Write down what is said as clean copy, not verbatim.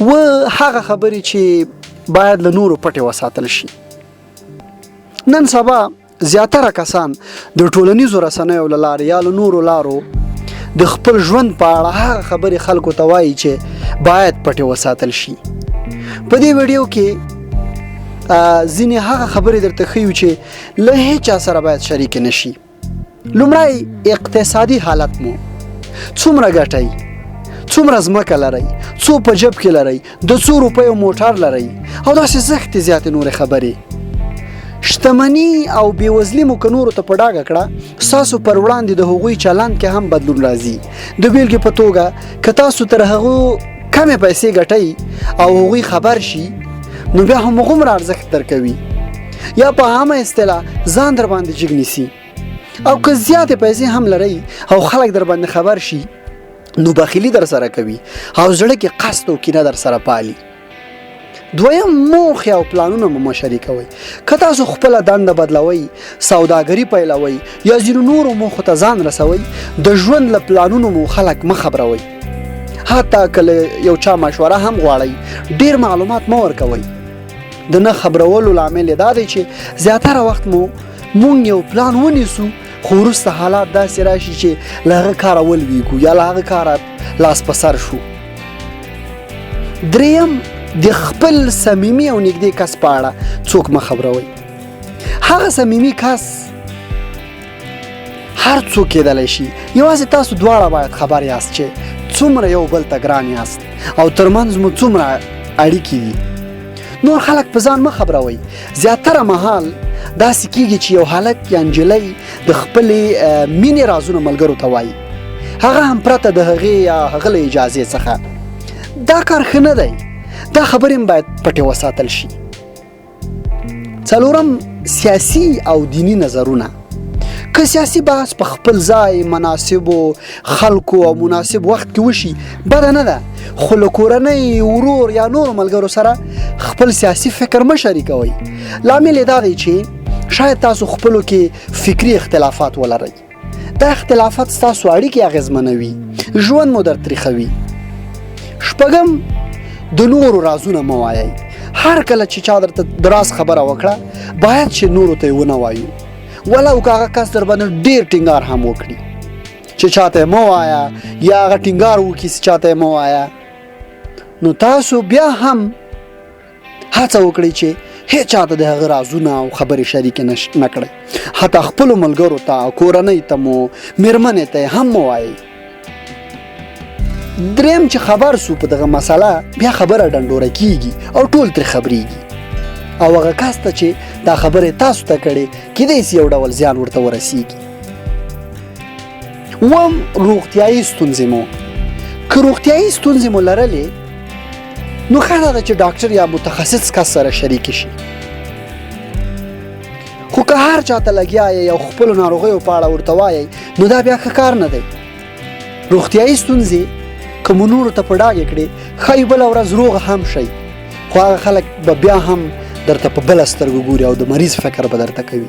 و هغه خبرې چې باید له نورو پټې وساتل شي. نن سبا زیاتره کسان د ټولنیزو رسنیو له لارې یا له نورو لارو د خپل ژوند په اړه هغه خبرې خلکو ته وایي چې باید پټې وساتل شي. په دې ویډیو کې ځینې هغه خبرې درته ښیو چې له هیچا سره باید شریک نشي. لومړی اقتصادي حالت مو، څومره ګټئ، څومره ځمکه لرئ، څو په جب کې لرئ، د څو روپیو موټر لرئ او داسې زښتې زیاتې نورې خبرې. شتمني او بېوزلي مو که نورو ته په ډاګه کړه، ستاسو پر وړاندې د هغوی چلند کې هم بدلون راځي. د بیلګې په توګه که تاسو تر هغو کمې پیسې ګټئ او هغوی خبر شي نو بیا هم هغومره ارزښت درکوي یا په عامه اصطلاح ځان در باندې جګ نیسي. او که زیاتې پیسې هم لرئ او خلک در باندې خبر شي نو بخیلی در سره کوي او زړه کې قصد او کینه در سره پالي. دویم موخې او پلانونه مو شریکوئ. که تاسو خپله دنده بدلوئ، سوداګري پیلوئ یا ځینو نورو موخو ته ځان رسوئ، د ژوند له پلانونو مو خلک مه خبروئ. حتی که یو چا مشوره هم غواړئ، ډیر معلومات مه ورکوئ. د نه خبرولو لامل دا دی چې زیاتره وخت مونږ یو پلان ونیسو خو وروسته حالات داسې راشي چې له هغه کاره ولویږو یا له هغه کاره لاس په سر شو. دریم د خپل صمیمي او نږدې کس په اړه څوک مه خبروئ. هغه صمیمي کس هر څوک کېدلی شي، یوازې تاسو دواړه باید خبر یاست چې څومره یو بل ته ګران یاست او ترمنځ مو څومره اړیکې دي. نور خلک په ځان مه خبروئ. زیاتره مهال داسې کېږي چې یو هلک یا نجلۍ د خپلې مینې رازونه ملګرو ته وایي، هغه هم پرته د هغې یا هغه له اجازې څخه. دا کار ښه نه دی. دا خبرې هم باید پټې وساتل شي. څلورم سیاسي او دینی نظرونه. که سیاسي بحث په خپل ځای مناسبو خلکو او مناسب وخت کې وشي بده نه ده، خو له کورنۍ، ورور یا نورو ملګرو سره خپل سیاسي فکر مه شریکوئ. لامل یې دا دی چې شاید تاسو خپلو کې فکري اختلافات ولرئ. دا اختلافات ستاسو اړیکې اغېزمنوي، ژوند مو در تریخوي. شپږم د نورو رازونه مه وایئ. هر کله چې چا درته د راز خبره وکړه باید چې نورو ته یې ونه وایو، ولو که هغه کس در باندې ډېر ټینګار هم وکړي چې چاته یې مه وایه یا هغه ټینګار وکړي چې چاته یې مه وایه، نو تاسو بیا هم هڅه وکړئ چې هیڅ چاته د هغه رازونه او خبرې شریکې نه کړئ. حتی خپلو ملګرو ته، کورنۍ ته مو، مېرمنې ته هم مه وایئ. دریم چې خبر سو په دغه مسله بیا خبره ډنډوره کیږي او ټول ترې خبرېږي او هغه کس ته چې دا خبرې تاسو ته کړې کیدای شي یو ډول زیان ورته ورسیږي. اووم روغتیایي ستونزې مو. که روغتیایي ستونزې مو لرلې نو ښه ده چې ډاکټر یا متخصص کس سره شریک شي. خو که هر چاته لګیا یې او خپلو ناروغیو په اړه ورته وایئ نو دا بیا ښه کار نه دی. روغتیایي ستونزې که مو نورو ته په ډاګې کړې ښایي بله ورځ روغه هم شئ، خو هغه خلک به بیا هم درته په بله سترګو ګوري او د مریض فکر به درته کوي.